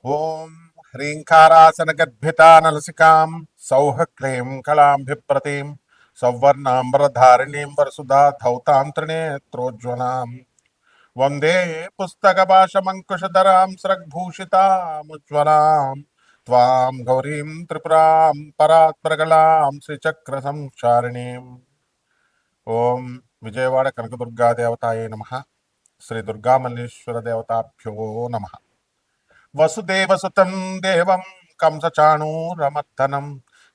ఓం హ్రీంకారాసనగద్భితానలసికాం సౌః క్లీం కళాంభిప్రతిం సౌవర్ణాంబరధారిణీం వరసుధా ధౌతాం త్రినేత్రోజ్వలాం వందే పుస్తకపాశమంకుశధరాం స్రగ్భూషితాముజ్వలాం త్వాం గౌరీం త్రిపురాం పరాత్పరగళాం శ్రీచక్ర సంచారిణీం. ఓం విజయవాడ కనకదుర్గాదేవతాయే నమః. శ్రీ దుర్గామల్లేశ్వర దేవతాభ్యో నమః. వసుదేవసుతం దేవం కంసచాణూరమర్దనం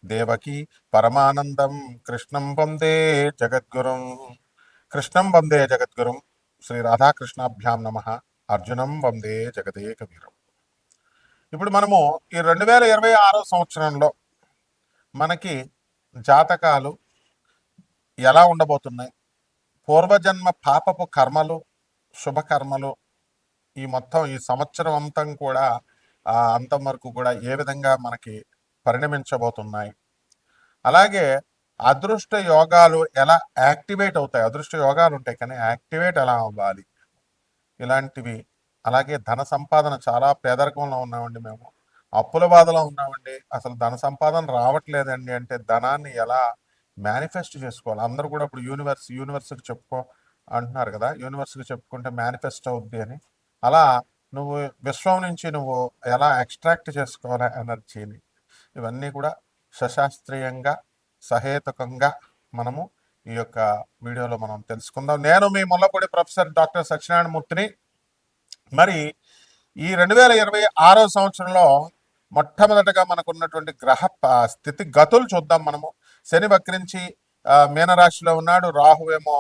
దేవకీ పరమానందం కృష్ణం వందే జగద్గురుం. కృష్ణం వందే జగద్గురుం. శ్రీ రాధాకృష్ణాభ్యాం నమ. అర్జునం వందే జగదేక వీరం. ఇప్పుడు మనము ఈ 2026 సంవత్సరంలో మనకి జాతకాలు ఎలా ఉండబోతున్నాయి, పూర్వజన్మ పాపపు కర్మలు, శుభకర్మలు, ఈ సంవత్సరం అంతం కూడా అంతం వరకు కూడా ఏ విధంగా మనకి పరిణమించబోతున్నాయి, అలాగే అదృష్ట యోగాలు ఎలా యాక్టివేట్ అవుతాయి, అదృష్ట యోగాలు ఉంటాయి కానీ యాక్టివేట్ ఎలా అవ్వాలి, ఇలాంటివి. అలాగే ధన సంపాదన, చాలా పేదరికంలో ఉన్నామండి, మేము అప్పుల బాధలో ఉన్నామండి, అసలు ధన సంపాదన రావట్లేదండి అంటే ధనాన్ని ఎలా మేనిఫెస్ట్ చేసుకోవాలి. అందరూ కూడా ఇప్పుడు యూనివర్స్కి చెప్పుకో అంటున్నారు కదా, యూనివర్స్కి చెప్పుకుంటే మేనిఫెస్ట్ అవుద్ది అని. అలా నువ్వు విశ్వం నుంచి నువ్వు ఎలా ఎక్స్ట్రాక్ట్ చేసుకోవాలి ఎనర్జీని, ఇవన్నీ కూడా సశాస్త్రీయంగా సహేతుకంగా మనము ఈ యొక్క వీడియోలో మనం తెలుసుకుందాం. నేను మీ ముల్లపూడి ప్రొఫెసర్ డాక్టర్ సత్యనారాయణ మూర్తిని. మరి ఈ 2026 సంవత్సరంలో మొట్టమొదటగా మనకున్నటువంటి గ్రహ స్థితి గతులు చూద్దాం మనము. శని వక్రించి మీనరాశిలో ఉన్నాడు, రాహువేమో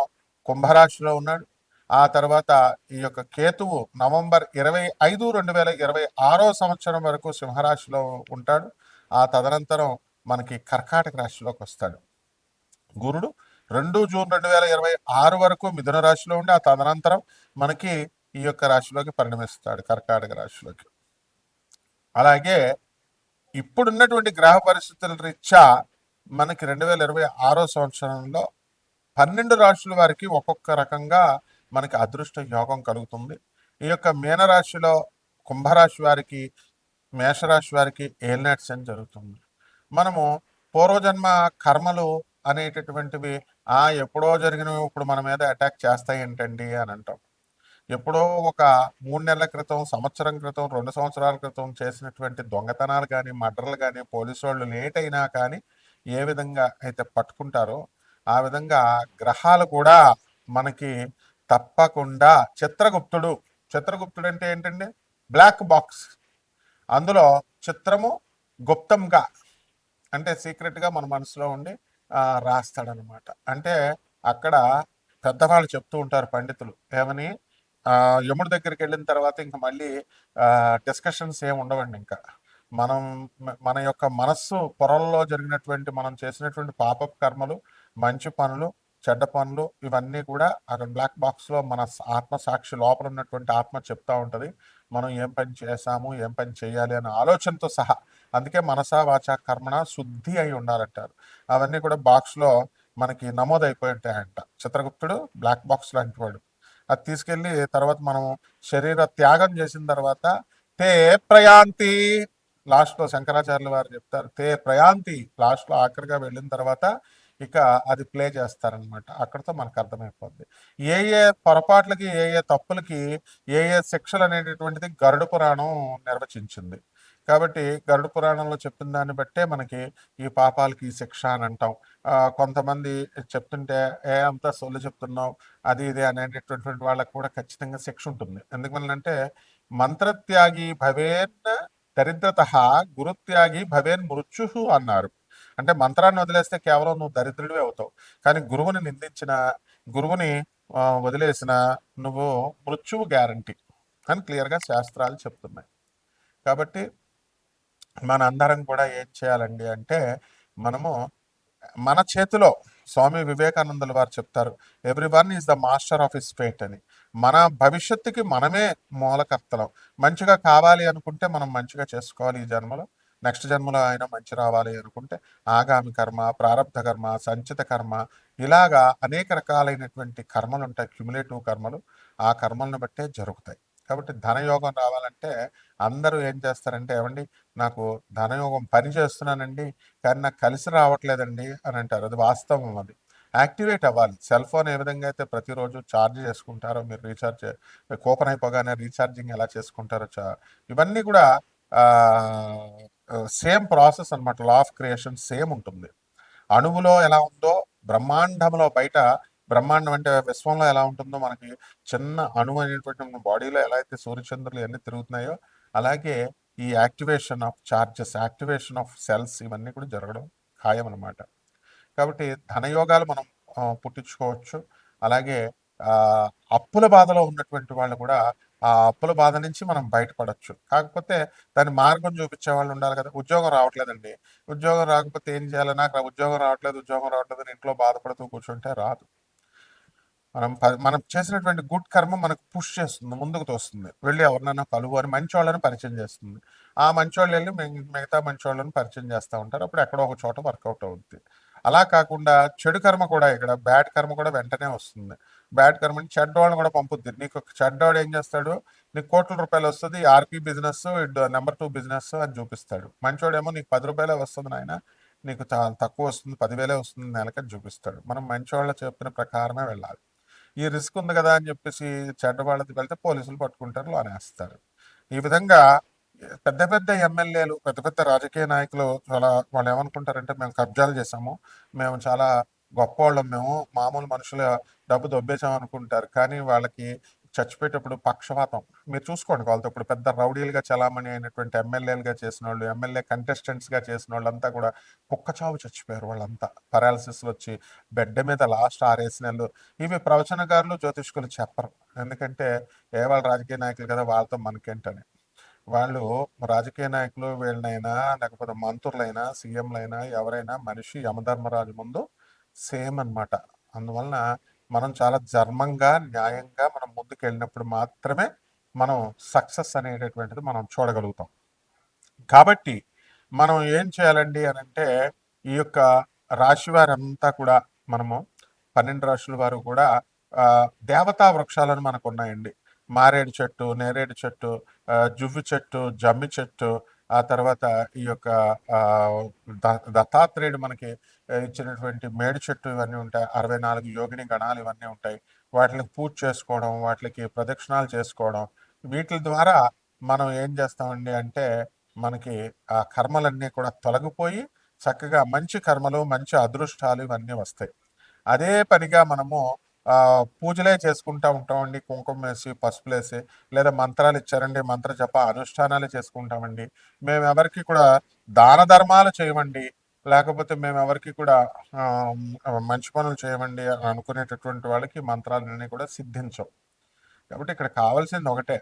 కుంభరాశిలో ఉన్నాడు. ఆ తర్వాత ఈ యొక్క కేతువు నవంబర్ 25, 2026 సంవత్సరం వరకు సింహరాశిలో ఉంటాడు. ఆ తదనంతరం మనకి కర్కాటక రాశిలోకి వస్తాడు. గురుడు 2 జూన్ 2026 వరకు మిథున రాశిలో ఉండి ఆ తదనంతరం మనకి ఈ యొక్క రాశిలోకి పరిణమిస్తాడు, కర్కాటక రాశిలోకి. అలాగే ఇప్పుడున్నటువంటి గ్రహ పరిస్థితుల రీత్యా మనకి 2026 సంవత్సరంలో 12 రాశుల వారికి ఒక్కొక్క రకంగా మనకి అదృష్ట యోగం కలుగుతుంది. ఈ యొక్క మీనరాశిలో కుంభరాశి వారికి, మేషరాశి వారికి ఏలినాటి శని జరుగుతుంది. మనము పూర్వజన్మ కర్మలు అనేటటువంటివి ఎప్పుడో జరిగినవి ఇప్పుడు మన మీద అటాక్ చేస్తాయి ఏంటండి అని అంటాం. ఎప్పుడో ఒక 3 నెలల క్రితం, సంవత్సరం క్రితం, 2 సంవత్సరాల క్రితం చేసినటువంటి దొంగతనాలు కానీ, మర్డర్లు కానీ, పోలీసు వాళ్ళు లేట్ అయినా కానీ ఏ విధంగా అయితే పట్టుకుంటారో ఆ విధంగా గ్రహాలు కూడా మనకి తప్పకుండా చిత్రగుప్తుడు అంటే ఏంటండి? Black box. అందులో చిత్రము గుప్తంగా అంటే సీక్రెట్గా మన మనసులో ఉండి రాస్తాడనమాట. అంటే అక్కడ పెద్దవాళ్ళు చెప్తూ ఉంటారు పండితులు ఏమని, యముడి దగ్గరికి వెళ్ళిన తర్వాత ఇంకా మళ్ళీ డిస్కషన్స్ ఏమి ఉండవండి. ఇంకా మనం మన యొక్క మనస్సు పొరల్లో జరిగినటువంటి, మనం చేసినటువంటి పాపపు కర్మలు, మంచి పనులు, చెడ్డ పనులు, ఇవన్నీ కూడా అక్కడ బ్లాక్ బాక్స్లో మన ఆత్మ సాక్షి లోపల ఉన్నటువంటి ఆత్మ చెప్తా ఉంటుంది మనం ఏం పని చేశాము, ఏం పని చేయాలి అనే ఆలోచనతో సహా. అందుకే మనసా వాచ కర్మణ శుద్ధి అయి ఉండాలంటారు. అవన్నీ కూడా బాక్స్లో మనకి నమోదైపోయి ఉంటాయంట. చిత్రగుప్తుడు బ్లాక్ బాక్స్ లాంటి వాడు. అది తీసుకెళ్ళి తర్వాత మనం శరీర త్యాగం చేసిన తర్వాత తే ప్రయాంతి, లాస్ట్లో శంకరాచార్యుల వారు చెప్తారు, తే ప్రయాంతి, లాస్ట్లో ఆఖరిగా వెళ్ళిన తర్వాత ఇక అది ప్లే చేస్తారనమాట. అక్కడితో మనకు అర్థమైపోద్ది ఏ ఏ పొరపాట్లకి, ఏ ఏ తప్పులకి ఏ ఏ శిక్షలు అనేటటువంటిది గరుడ పురాణం నిర్వచించింది. కాబట్టి గరుడ పురాణంలో చెప్పిన దాన్ని బట్టే మనకి ఈ పాపాలకి ఈ శిక్ష అని అంటాం. కొంతమంది చెప్తుంటే అంతా సొల్లు చెప్తున్నావు అది ఇది అనేటటువంటి వాళ్ళకు కూడా ఖచ్చితంగా శిక్ష ఉంటుంది. ఎందువల్లంటే మంత్రత్యాగి భవేన్ దరిద్రత, గురుత్యాగి భవేన్ మృత్యు అన్నారు. అంటే మంత్రాన్ని వదిలేస్తే కేవలం నువ్వు దరిద్రుడివే అవుతావు, కానీ గురువుని నిందించిన, గురువుని వదిలేసిన నువ్వు మృత్యువు గ్యారంటీ అని క్లియర్గా శాస్త్రాలు చెప్తున్నాయి. కాబట్టి మన అందరం కూడా ఏం చేయాలండి అంటే, మనము మన చేతిలో, స్వామి వివేకానందుల వారు చెప్తారు, everyone is the master of his fate అని. మన భవిష్యత్తుకి మనమే మూలకర్తలం. మంచిగా కావాలి అనుకుంటే మనం మంచిగా చేసుకోవాలి ఈ జన్మలో, నెక్స్ట్ జన్మలో అయినా మంచి రావాలి అనుకుంటే ఆగామి కర్మ, ప్రారంధ కర్మ, సంచిత కర్మ, ఇలాగా అనేక రకాలైనటువంటి కర్మలు ఉంటాయి, క్యుములేటివ్ కర్మలు. ఆ కర్మలను బట్టే జరుగుతాయి. కాబట్టి ధనయోగం రావాలంటే అందరూ ఏం చేస్తారంటే, ఏవండి నాకు ధనయోగం పని చేస్తున్నానండి, కానీ నాకు కలిసి రావట్లేదండి అని అంటారు. అది వాస్తవం అది. యాక్టివేట్ అవ్వాలి. సెల్ ఫోన్ ఏ విధంగా అయితే ప్రతిరోజు ఛార్జ్ చేసుకుంటారో, మీరు రీఛార్జ్ కూపన్ అయిపోగానే రీఛార్జింగ్ ఎలా చేసుకుంటారో ఇవన్నీ కూడా సేమ్ ప్రాసెస్ అనమాట. లా ఆఫ్ క్రియేషన్ సేమ్ ఉంటుంది. అణువులో ఎలా ఉందో బ్రహ్మాండంలో బయట, బ్రహ్మాండం అంటే విశ్వంలో ఎలా ఉంటుందో, మనకి చిన్న అణువు అనేటువంటి మన బాడీలో ఎలా అయితే సూర్యచంద్రులు ఇవన్నీ తిరుగుతున్నాయో, అలాగే ఈ activation of charges, activation of cells ఇవన్నీ కూడా జరగడం ఖాయం అనమాట. కాబట్టి ధనయోగాలు మనం పుట్టించుకోవచ్చు. అలాగే అప్పుల బాధలో ఉన్నటువంటి వాళ్ళు కూడా ఆ అప్పుల బాధ నుంచి మనం బయటపడవచ్చు. కాకపోతే దాని మార్గం చూపించే వాళ్ళు ఉండాలి కదా. ఉద్యోగం రావట్లేదండి, ఉద్యోగం రాకపోతే ఏం చేయాలి? నాకు ఉద్యోగం రావట్లేదు, ఉద్యోగం రావట్లేదు అని ఇంట్లో బాధపడుతూ కూర్చుంటే రాదు. మనం చేసినటువంటి గుడ్ కర్మ మనకు పుష్ చేస్తుంది, ముందుకు తోస్తుంది. వెళ్ళి ఎవరినైనా కలువు అని మంచి వాళ్ళని పరిచయం చేస్తుంది. ఆ మంచి వాళ్ళు వెళ్ళి మిగతా మంచి వాళ్ళని పరిచయం చేస్తూ ఉంటారు. అప్పుడు ఎక్కడో ఒక చోట వర్కౌట్ అవుతుంది. అలా కాకుండా చెడు కర్మ కూడా, ఇక్కడ బ్యాడ్ కర్మ కూడా వెంటనే వస్తుంది. బ్యాడ్ కర్మ చెడ్డవాళ్ళని కూడా పంపుద్ది. నీకు చెడ్డవాడు ఏం చేస్తాడు? నీకు కోట్ల రూపాయలు వస్తుంది, ఆర్పీ బిజినెస్, నెంబర్ 2 బిజినెస్ అని చూపిస్తాడు. మంచోడేమో నీకు 10 రూపాయలే వస్తుంది నాయన, నీకు చాలా తక్కువ వస్తుంది, 10,000 వస్తుంది నెలకని చూపిస్తాడు. మనం మంచి వాళ్ళు చెప్పిన ప్రకారమే వెళ్ళాలి. ఈ రిస్క్ ఉంది కదా అని చెప్పేసి చెడ్డవాళ్ళకి వెళ్తే పోలీసులు పట్టుకుంటారు, లోనేస్తారు. ఈ విధంగా పెద్ద పెద్ద ఎమ్మెల్యేలు, పెద్ద పెద్ద రాజకీయ నాయకులు చాలా వాళ్ళు ఏమనుకుంటారంటే, మేము కబ్జాలు చేసాము, మేము చాలా గొప్పవాళ్ళం, మేము మామూలు మనుషుల డబ్బు దొబ్బేసాం అనుకుంటారు. కానీ వాళ్ళకి చచ్చిపోయేటప్పుడు పక్షవాతం. మీరు చూసుకోండి, వాళ్ళతో ఇప్పుడు పెద్ద రౌడీలుగా చలామణి అయినటువంటి ఎమ్మెల్యేలుగా చేసిన వాళ్ళు, ఎమ్మెల్యే కంటెస్టెంట్స్గా చేసిన వాళ్ళంతా కూడా కుక్కచావు చచ్చిపోయారు. వాళ్ళంతా పెరాలసిస్ వచ్చి బెడ్ మీద లాస్ట్ 6 నెలలు. ఇవి ప్రవచనకారులు, జ్యోతిష్కులు చెప్పరు. ఎందుకంటే వాళ్ళ రాజకీయ నాయకులు కదా, వాళ్ళతో మనకేంటని. వాళ్ళు రాజకీయ నాయకులు వీళ్ళనైనా, లేకపోతే మంత్రులైనా, సీఎంలైనా, ఎవరైనా మనిషి యమధర్మరాజు ముందు సేమ్ అనమాట. అందువలన మనం చాలా ధర్మంగా, న్యాయంగా మనం ముందుకు వెళ్ళినప్పుడు మాత్రమే మనం సక్సెస్ అనేటటువంటిది మనం చూడగలుగుతాం. కాబట్టి మనం ఏం చేయాలండి అని అంటే, ఈ యొక్క రాశి వారంతా కూడా మనము 12 రాశుల వారు కూడా దేవతా వృక్షాలను మనకు ఉన్నాయండి. మారేడు చెట్టు, నేరేడు చెట్టు, జువ్వి చెట్టు, జమ్మి చెట్టు, ఆ తర్వాత ఈ యొక్క దత్తాత్రేయుడు మనకి ఇచ్చినటువంటి మేడి చెట్టు, ఇవన్నీ ఉంటాయి. 64 యోగిని గణాలు ఇవన్నీ ఉంటాయి. వాటిని పూజ చేసుకోవడం, వాటికి ప్రదక్షిణాలు చేసుకోవడం, వీటి ద్వారా మనం ఏం చేస్తామండి అంటే, మనకి ఆ కర్మలన్నీ కూడా తొలగిపోయి చక్కగా మంచి కర్మలు, మంచి అదృష్టాలు ఇవన్నీ వస్తాయి. అదే పనిగా మనము పూజలే చేసుకుంటూ ఉంటామండి, కుంకుమ వేసి, పసుపులేసి, లేదా మంత్రాలు ఇచ్చారండి, మంత్ర జప అనుష్ఠానాలు చేసుకుంటామండి. మేము ఎవరికి కూడా దాన ధర్మాలు చేయమండి, లేకపోతే మేము ఎవరికి కూడా మంచి పనులు చేయమండి అని అనుకునేటటువంటి వాళ్ళకి మంత్రాలన్నీ కూడా సిద్ధించవు. కాబట్టి ఇక్కడ కావాల్సింది ఒకటే,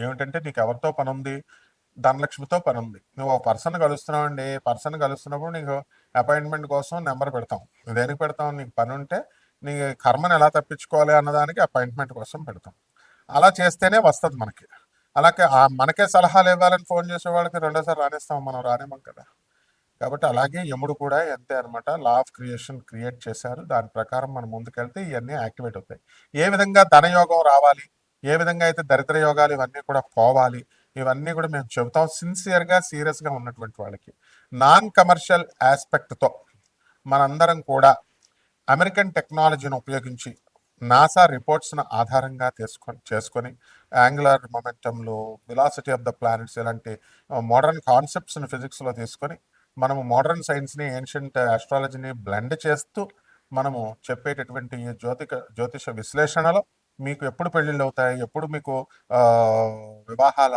ఏమిటంటే నీకు ఎవరితో పని ఉంది? ధనలక్ష్మితో పని ఉంది. నువ్వు ఒక పర్సన్ కలుస్తున్నావు అండి, పర్సన్ కలుస్తున్నప్పుడు నీకు అపాయింట్మెంట్ కోసం నెంబర్ పెడతాం. దేనికి పెడతాం? నీకు పని ఉంటే నీ కర్మను ఎలా తప్పించుకోవాలి అన్నదానికి అపాయింట్మెంట్ కోసం పెడతాం. అలా చేస్తేనే వస్తుంది మనకి. అలాగే మనకే సలహాలు ఇవ్వాలని ఫోన్ చేసే వాళ్ళకి రెండోసారి రాణిస్తాం, మనం రానివ్వం కదా. కాబట్టి అలాగే యముడు కూడా అంతే అనమాట. లా ఆఫ్ క్రియేషన్ క్రియేట్ చేశారు, దాని ప్రకారం మనం ముందుకెళ్తే ఇవన్నీ యాక్టివేట్ అవుతాయి. ఏ విధంగా ధనయోగం రావాలి, ఏ విధంగా అయితే దరిద్ర యోగాలు ఇవన్నీ కూడా పోవాలి, ఇవన్నీ కూడా మేము చెబుతాం సిన్సియర్గా, సీరియస్గా ఉన్నటువంటి వాళ్ళకి. నాన్ కమర్షియల్ ఆస్పెక్ట్తో మనందరం కూడా అమెరికన్ టెక్నాలజీని ఉపయోగించి నాసా రిపోర్ట్స్ను ఆధారంగా చేసుకొని యాంగులర్ మొమెంటంలు, వెలాసిటీ ఆఫ్ ద ప్లానెట్స్ ఇలాంటి మోడర్న్ కాన్సెప్ట్స్ని ఫిజిక్స్లో తీసుకొని మనము మోడర్న్ సైన్స్ని, ఏన్షియంట్ ఆస్ట్రాలజీని బ్లెండ్ చేస్తూ మనము చెప్పేటటువంటి జ్యోతిష విశ్లేషణలో మీకు ఎప్పుడు పెళ్ళిళ్ళు అవుతాయి, ఎప్పుడు మీకు వివాహాల,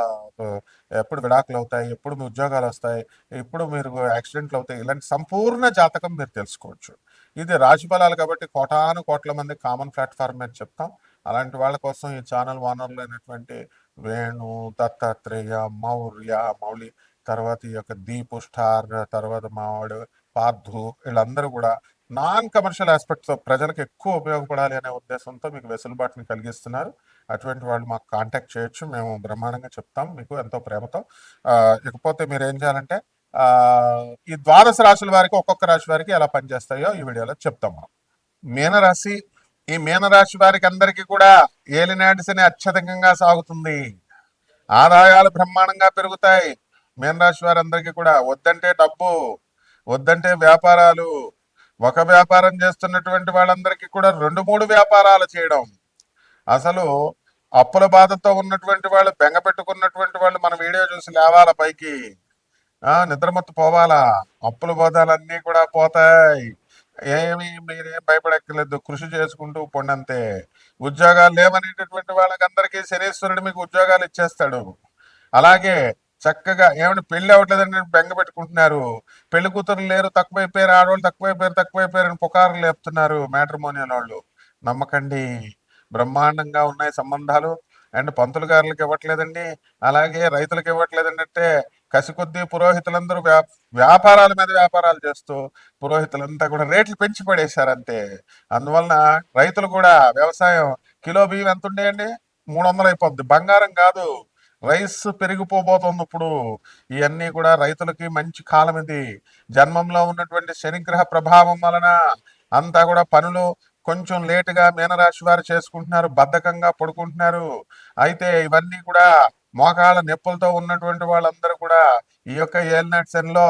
ఎప్పుడు విడాకులు అవుతాయి, ఎప్పుడు మీ ఉద్యోగాలు వస్తాయి, ఎప్పుడు మీరు యాక్సిడెంట్లు అవుతాయి, ఇలాంటి సంపూర్ణ జాతకం మీరు తెలుసుకోవచ్చు. ఇది రాశి ఫలాలు కాబట్టి కోటాను కోట్ల మంది కామన్ ప్లాట్ఫామ్ మీద చెప్తాం. అలాంటి వాళ్ళ కోసం ఈ ఛానల్ ఓనర్లు అయినటువంటి వేణు, దత్తాత్రేయ, మౌలి, తర్వాత ఈ యొక్క దీపు స్టార్, తర్వాత మావాడు పార్థు, వీళ్ళందరూ కూడా నాన్ కమర్షియల్ ఆస్పెక్ట్స్ ప్రజలకు ఎక్కువ ఉపయోగపడాలి అనే ఉద్దేశంతో మీకు వెసులుబాటుని కలిగిస్తున్నారు. అటువంటి వాళ్ళు మాకు కాంటాక్ట్ చేయొచ్చు, మేము బ్రహ్మాండంగా చెప్తాం మీకు ఎంతో ప్రేమతో. ఇకపోతే మీరు ఏం చేయాలంటే, ఈ ద్వాదశ రాశుల వారికి, ఒక్కొక్క రాశి వారికి ఎలా పనిచేస్తాయో ఈ వీడియోలో చెప్తాం మనం. మీనరాశి, ఈ మీనరాశి వారికి అందరికీ కూడా ఏలినాటి శని అత్యధికంగా సాగుతుంది. ఆదాయాలు బ్రహ్మాండంగా పెరుగుతాయి. మీనరాశి వారందరికీ కూడా వద్దంటే డబ్బు, వద్దంటే వ్యాపారాలు, ఒక వ్యాపారం చేస్తున్నటువంటి వాళ్ళందరికీ కూడా 2, 3 వ్యాపారాలు చేయడం. అసలు అప్పుల బాధతో ఉన్నటువంటి వాళ్ళు, బెంగ పెట్టుకున్నటువంటి వాళ్ళు మన వీడియో చూసి లేవాల పైకి. నిద్రమత్తు పోవాలా. అప్పుల బాధలన్నీ కూడా పోతాయి. మీరేం భయపడక్కర్లేదు. కృషి చేసుకుంటూ పొండంతే. ఉద్యోగాలు లేవనేటటువంటి వాళ్ళకందరికీ శనీశ్వరుడు మీకు ఉద్యోగాలు ఇచ్చేస్తాడు. అలాగే చక్కగా ఏమంటే పెళ్లి అవ్వట్లేదని బెంగ పెట్టుకుంటున్నారు. పెళ్లి కూతురు లేరు, తక్కువైపోయారు, ఆడవాళ్ళు తక్కువైపోయారు అని పుకార్లు లేపుతున్నారు మ్యాట్రిమోనియల్ వాళ్ళు. నమ్మకండి, బ్రహ్మాండంగా ఉన్నాయి సంబంధాలు. అండ్ పంతులు గారులకు ఇవ్వట్లేదండి, అలాగే రైతులకు ఇవ్వట్లేదండి. అంటే కసి కొద్దీ పురోహితులందరూ వ్యాపారాల మీద వ్యాపారాలు చేస్తూ పురోహితులంతా కూడా రేట్లు పెంచి పడేశారు అంతే. అందువలన రైతులు కూడా వ్యవసాయం, కిలో బియ్యం ఎంత ఉండేయండి, 300 అయిపోద్ది. బంగారం కాదు, రైస్ పెరిగిపోబోతుంది ఇప్పుడు. ఇవన్నీ కూడా రైతులకి మంచి కాలం ఇది. జన్మంలో ఉన్నటువంటి శనిగ్రహ ప్రభావం వలన అంతా కూడా పనులు కొంచెం లేటుగా మీనరాశి వారు చేసుకుంటున్నారు, బద్ధకంగా పడుకుంటున్నారు. అయితే ఇవన్నీ కూడా మోకాళ్ళ నొప్పులతో ఉన్నటువంటి వాళ్ళందరూ కూడా ఈ యొక్క ఏలినాటి శనిలో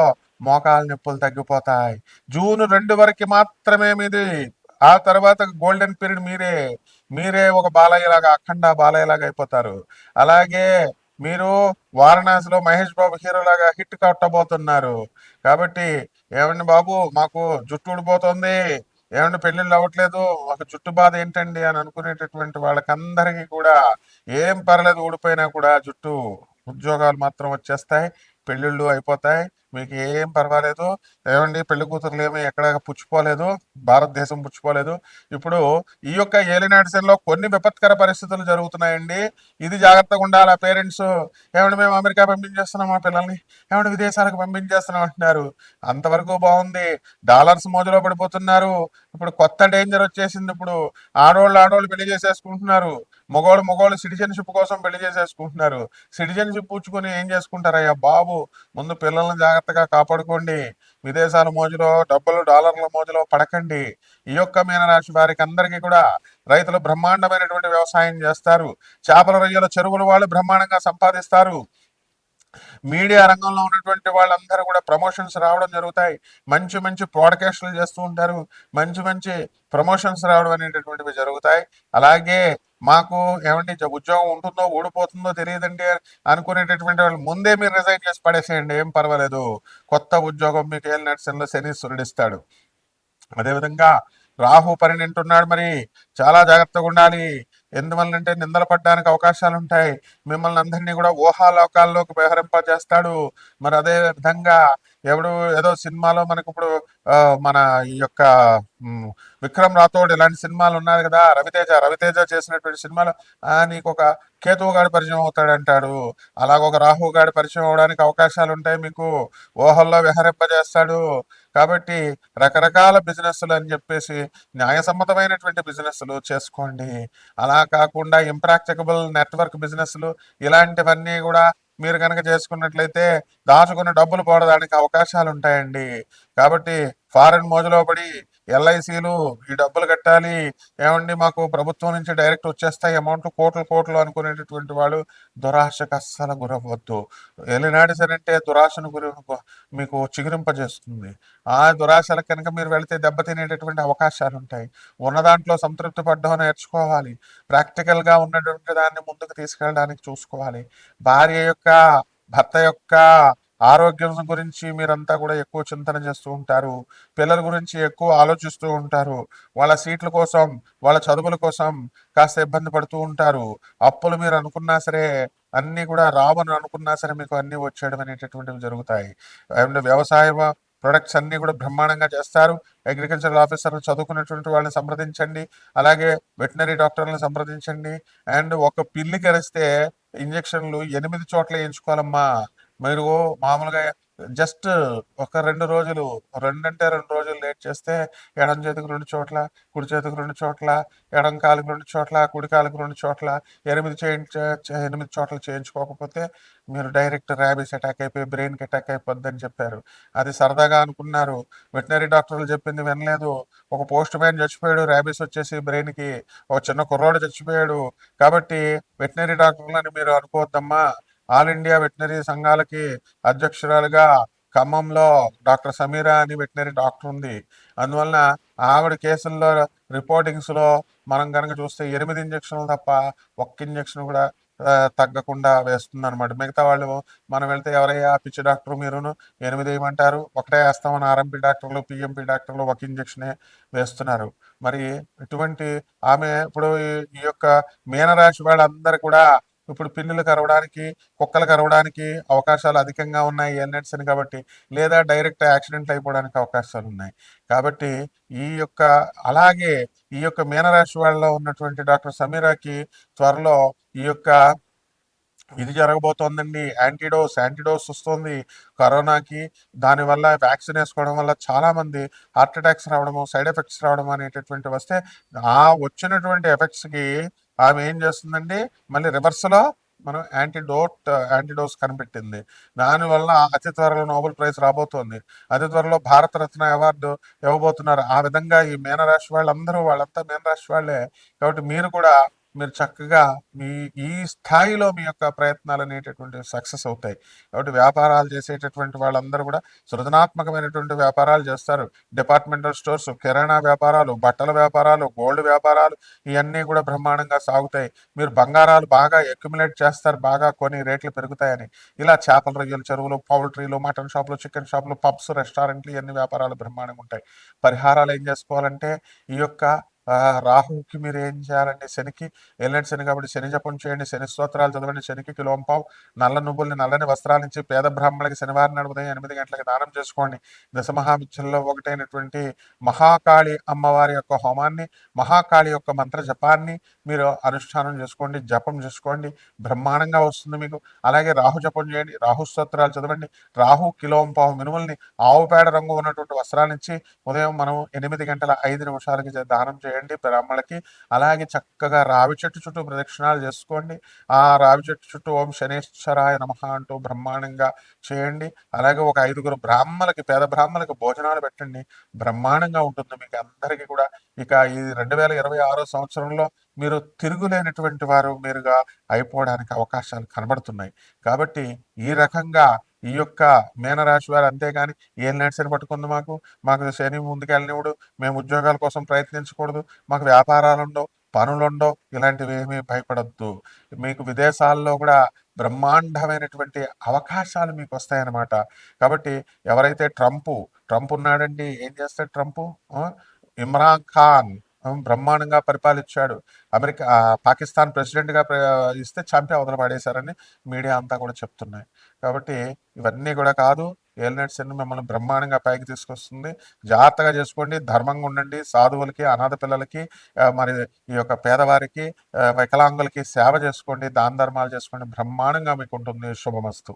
మోకాళ్ళ నొప్పులు తగ్గిపోతాయి. జూన్ 2 వరకు మాత్రమే మీది. ఆ తర్వాత గోల్డెన్ పీరియడ్ మీరే. మీరే ఒక బాలయ్యలాగా, అఖండ బాలయ్యలాగా అయిపోతారు. అలాగే మీరు వారణాసిలో మహేష్ బాబు హీరోలాగా హిట్ కొట్టబోతున్నారు. కాబట్టి ఏమండి బాబు, మాకు జుట్టు ఊడిపోతుంది, ఏమంటే పెళ్ళిళ్ళు అవ్వట్లేదు, ఒక జుట్టు బాధ ఏంటండి అని అనుకునేటటువంటి వాళ్ళకందరికీ కూడా ఏం పర్లేదు, ఊడిపోయినా కూడా జుట్టు, ఉద్యోగాలు మాత్రం వచ్చేస్తాయి, పెళ్ళిళ్ళు అయిపోతాయి, మీకు ఏం పర్వాలేదు. ఏమండి పెళ్లి కూతురులు ఏమి ఎక్కడ పుచ్చిపోలేదు, భారతదేశం పుచ్చిపోలేదు. ఇప్పుడు ఈ యొక్క ఏలినాటి శనిలో కొన్ని విపత్కర పరిస్థితులు జరుగుతున్నాయండి. ఇది జాగ్రత్తగా ఉండాలి పేరెంట్స్. ఏమంటే మేము అమెరికా పంపించేస్తున్నాం మా పిల్లల్ని, ఏమంటే విదేశాలకు పంపించేస్తున్నాం అంటున్నారు. అంతవరకు బాగుంది. డాలర్స్ మోజులో పడిపోతున్నారు. ఇప్పుడు కొత్త డేంజర్ వచ్చేసింది. ఇప్పుడు ఆడవాళ్ళు పెళ్లి చేసేసుకుంటున్నారు, మగవాళ్ళు సిటిజన్షిప్ కోసం పెళ్లి చేసేసుకుంటున్నారు. సిటిజన్షిప్ పుచ్చుకొని ఏం చేసుకుంటారయ్యా బాబు, ముందు పిల్లల్ని జాగ్రత్తగా కాపాడుకోండి. విదేశాల మోజులో, డబ్బులు డాలర్ల మోజులో పడకండి. ఈ యొక్క మీనరాశి వారికి అందరికీ కూడా రైతులు బ్రహ్మాండమైనటువంటి వ్యవసాయం చేస్తారు. చేపల రొయ్యల చెరువులు వాళ్ళు బ్రహ్మాండంగా సంపాదిస్తారు. మీడియా రంగంలో ఉన్నటువంటి వాళ్ళందరూ కూడా ప్రమోషన్స్ రావడం జరుగుతాయి. మంచి మంచి ప్రోడ్కాస్ట్లు చేస్తూ ఉంటారు. మంచి మంచి ప్రమోషన్స్ రావడం అనేటటువంటివి జరుగుతాయి. అలాగే మాకు ఏమంటే ఉద్యోగం ఉంటుందో ఊడిపోతుందో తెలియదండి అనుకునేటటువంటి వాళ్ళు ముందే మీరు రిజైన్ చేసి పడేసేయండి, ఏం పర్వాలేదు. కొత్త ఉద్యోగం మీకు ఏలినాటి శనిలో శనీశ్వరుడు ఇస్తాడు. అదేవిధంగా రాహు పన్నెండున్నాడు, మరి చాలా జాగ్రత్తగా ఉండాలి. ఎందువల్లంటే నిందలు పడడానికి అవకాశాలు ఉంటాయి. మిమ్మల్ని అందరినీ కూడా ఊహాలోకాల్లోకి వ్యవహరింపజేస్తాడు. మరి అదే విధంగా ఎవడు ఏదో సినిమాలో మనకు ఇప్పుడు మన ఈ యొక్క విక్రమ్ రాథోడ్ ఇలాంటి సినిమాలు ఉన్నాయి కదా, రవితేజ చేసినటువంటి సినిమాలో నీకు ఒక కేతువు గాడి పరిచయం అవుతాడు అంటాడు. అలాగ ఒక రాహు గాడి పరిచయం అవడానికి అవకాశాలు ఉంటాయి. మీకు ఊహల్లో విహరింపజేస్తాడు. కాబట్టి రకరకాల బిజినెస్లు అని చెప్పేసి న్యాయసమ్మతమైనటువంటి బిజినెస్లు చేసుకోండి. అలా కాకుండా ఇంప్రాక్టికబుల్ నెట్వర్క్ బిజినెస్లు ఇలాంటివన్నీ కూడా మీరు కనుక చేసుకున్నట్లయితే దాచుకున్న డబ్బులు పోవడానికి అవకాశాలు ఉంటాయండి. కాబట్టి ఫారెన్ మోజులో పడి ఎల్ఐసీలు ఈ డబ్బులు కట్టాలి, ఏమండి మాకు ప్రభుత్వం నుంచి డైరెక్ట్ వచ్చేస్తాయి అమౌంట్ కోట్లు అనుకునేటటువంటి వాళ్ళు దురాశకు అస్సలు గురవ్వద్దు. ఏలినాటి సరంటే దురాశను మీకు చిగురింపజేస్తుంది. ఆ దురాశల కనుక మీరు వెళితే దెబ్బతినేటటువంటి అవకాశాలు ఉంటాయి. ఉన్న దాంట్లో సంతృప్తి పడ్డం నేర్చుకోవాలి. ప్రాక్టికల్గా ఉన్నటువంటి దాన్ని ముందుకు తీసుకెళ్ళడానికి చూసుకోవాలి. భార్య యొక్క, భర్త యొక్క ఆరోగ్యం గురించి మీరంతా కూడా ఎక్కువ చింతన చేస్తూ ఉంటారు. పిల్లల గురించి ఎక్కువ ఆలోచిస్తూ ఉంటారు. వాళ్ళ సీట్ల కోసం, వాళ్ళ చదువుల కోసం కాస్త ఇబ్బంది పడుతూ ఉంటారు. అప్పులు మీరు అనుకున్నా సరే, అన్నీ కూడా రావని అనుకున్నా సరే మీకు అన్నీ వచ్చేయడం అనేటటువంటివి జరుగుతాయి. అండ్ వ్యవసాయ ప్రొడక్ట్స్ అన్నీ కూడా బ్రహ్మాండంగా చేస్తారు. అగ్రికల్చరల్ ఆఫీసర్లు చదువుకున్నటువంటి వాళ్ళని సంప్రదించండి. అలాగే వెటనరీ డాక్టర్లను సంప్రదించండి. అండ్ ఒక పిల్లి కరిస్తే ఇంజక్షన్లు 8 చోట్ల వేయించుకోవాలమ్మా. మీరు మామూలుగా జస్ట్ ఒక 2 రోజులు, 2 రోజులు లేట్ చేస్తే ఎడం చేతికి 2 చోట్ల, కుడి చేతికి 2 చోట్ల, ఎడం కాలుకి 2 చోట్ల, కుడి కాలుకి 2 చోట్ల, 8 చోట్ల చేయించుకోకపోతే మీరు డైరెక్ట్ ర్యాబీస్ అటాక్ అయిపోయి బ్రెయిన్కి అటాక్ అయిపోద్దని చెప్పారు. అది సరదాగా అనుకున్నారు. వెటనరీ డాక్టర్లు చెప్పింది వినలేదు. ఒక పోస్ట్ మ్యాన్ చచ్చిపోయాడు ర్యాబీస్ వచ్చేసి బ్రెయిన్కి. ఒక చిన్న కుర్రోడు చచ్చిపోయాడు. కాబట్టి వెటనరీ డాక్టర్లని మీరు అనుకోవద్దమ్మా. ఆల్ ఇండియా వెటనరీ సంఘాలకి అధ్యక్షురాలుగా ఖమ్మంలో డాక్టర్ సమీరా అని వెటనరీ డాక్టర్ ఉంది. అందువలన ఆవిడ కేసుల్లో రిపోర్టింగ్స్లో మనం కనుక చూస్తే 8 ఇంజక్షన్లు తప్ప ఒక్క ఇంజక్షన్ కూడా తగ్గకుండా వేస్తుంది అనమాట. మిగతా వాళ్ళు మనం వెళ్తే ఎవరయ్యా పిచ్చి డాక్టర్ మీరును 8 వేయమంటారు, ఒకటే వేస్తామని ఆర్ఎంపీ డాక్టర్లు పిఎంపీ డాక్టర్లు ఒక ఇంజక్షనే వేస్తున్నారు. మరి ఇటువంటి ఆమె ఇప్పుడు ఈ యొక్క మీనరాశి వాళ్ళందరూ కూడా ఇప్పుడు పిన్నులు కరవడానికి, కుక్కలు కరవడానికి అవకాశాలు అధికంగా ఉన్నాయి ఎల్నెట్స్ అని కాబట్టి, లేదా డైరెక్ట్ యాక్సిడెంట్లు అయిపోవడానికి అవకాశాలు ఉన్నాయి. కాబట్టి ఈ యొక్క అలాగే ఈ యొక్క మీనరాశి వాళ్ళలో ఉన్నటువంటి డాక్టర్ సమీరాకి త్వరలో ఈ యొక్క ఇది జరగబోతోందండి. యాంటీడోస్ వస్తుంది కరోనాకి. దానివల్ల వ్యాక్సిన్ వేసుకోవడం వల్ల చాలామంది హార్ట్ అటాక్స్ రావడము, సైడ్ ఎఫెక్ట్స్ రావడం అనేటటువంటి వస్తే ఆ వచ్చినటువంటి ఎఫెక్ట్స్కి ఆమె ఏం చేస్తుందండి, మళ్ళీ రివర్స్లో మనం యాంటీడోస్ కనిపెట్టింది. దానివల్ల అతి త్వరలో నోబెల్ ప్రైజ్ రాబోతోంది. అతి త్వరలో భారతరత్న అవార్డు ఇవ్వబోతున్నారు. ఆ విధంగా ఈ మీనరాశి వాళ్ళంతా మీనరాశి వాళ్ళే. కాబట్టి మీరు చక్కగా మీ ఈ స్థాయిలో మీ యొక్క ప్రయత్నాలు అనేటటువంటి సక్సెస్ అవుతాయి. కాబట్టి వ్యాపారాలు చేసేటటువంటి వాళ్ళందరూ కూడా సృజనాత్మకమైనటువంటి వ్యాపారాలు చేస్తారు. డిపార్ట్మెంటల్ స్టోర్స్, కిరాణా వ్యాపారాలు, బట్టల వ్యాపారాలు, గోల్డ్ వ్యాపారాలు ఇవన్నీ కూడా బ్రహ్మాండంగా సాగుతాయి. మీరు బంగారాలు బాగా అక్యుములేట్ చేస్తారు, బాగా కొని రేట్లు పెరుగుతాయని. ఇలా చేపల రొయ్యలు చెరువులు, పౌల్ట్రీలు, మటన్ షాపులు, చికెన్ షాపులు, పబ్స్, రెస్టారెంట్లు ఇవన్నీ వ్యాపారాలు బ్రహ్మాండంగా ఉంటాయి. పరిహారాలు ఏం చేసుకోవాలంటే ఈ యొక్క రాహుకి మీరు ఏం చేయాలంటే శనికి ఎల్నెట్ శని కాబట్టి శని జపం చేయండి, శని స్తోత్రాలు చదవండి, శనికి కిలోంపావు నల్ల నువ్వుల్ని నల్లని వస్త్రాల నుంచి పేద బ్రాహ్మణులకి శనివారం నాడు ఉదయం 8 గంటలకు దానం చేసుకోండి. దశమహావిద్యల్లో ఒకటైనటువంటి మహాకాళి అమ్మవారి యొక్క హోమాన్ని, మహాకాళి యొక్క మంత్ర జపాన్ని మీరు అనుష్ఠానం చేసుకోండి, జపం చేసుకోండి, బ్రహ్మాండంగా వస్తుంది మీకు. అలాగే రాహు జపం చేయండి, రాహు స్తోత్రాలు చదవండి. రాహు కిలోంపావు మినుముల్ని ఆవు పేడ రంగు ఉన్నటువంటి వస్త్రాన్నిచ్చి ఉదయం మనం 8:05 దానం చేయండి బ్రాహ్మణులకి. అలాగే చక్కగా రావి చెట్టు చుట్టూ ప్రదక్షిణాలు చేసుకోండి. ఆ రావి చెట్టు చుట్టూ ఓం శనేశ్వరాయ నమః అంటూ బ్రహ్మాండంగా చేయండి. అలాగే ఒక 5 బ్రాహ్మణులకి, పేద బ్రాహ్మణులకి భోజనాలు పెట్టండి. బ్రహ్మాండంగా ఉంటుంది మీకు అందరికీ కూడా. ఇక ఈ 2026 సంవత్సరంలో మీరు తిరుగులేనటువంటి వారు మీరుగా అయిపోవడానికి అవకాశాలు కనబడుతున్నాయి. కాబట్టి ఈ రకంగా ఈ యొక్క మీనరాశి వారు అంతేగాని ఏం నడిచని పట్టుకుంది మాకు శని ముందుకెళ్ళనివ్వడు, మేము ఉద్యోగాల కోసం ప్రయత్నించకూడదు, మాకు వ్యాపారాలుండవు, పనులుండవు, ఇలాంటివి ఏమీ భయపడద్దు. మీకు విదేశాల్లో కూడా బ్రహ్మాండమైనటువంటి అవకాశాలు మీకు వస్తాయన్నమాట. కాబట్టి ఎవరైతే ట్రంప్ ఉన్నాడండి, ఏం చేస్తాడు ట్రంప్? ఇమ్రాన్ ఖాన్ బ్రహ్మాండంగా పరిపాలించాడు. పాకిస్తాన్ ప్రెసిడెంట్గా ఇస్తే చంపి అవతల పడేశారని మీడియా అంతా కూడా చెప్తున్నాయి. కాబట్టి ఇవన్నీ కూడా కాదు, ఏలినట్స్ అన్ని మిమ్మల్ని బ్రహ్మాండంగా పైకి తీసుకొస్తుంది. జాగ్రత్తగా చేసుకోండి, ధర్మంగా ఉండండి, సాధువులకి, అనాథ పిల్లలకి, మరి ఈ యొక్క పేదవారికి, వికలాంగులకి సేవ చేసుకోండి, దాన ధర్మాలు చేసుకోండి, బ్రహ్మాండంగా మీకు ఉంటుంది. శుభమస్తు.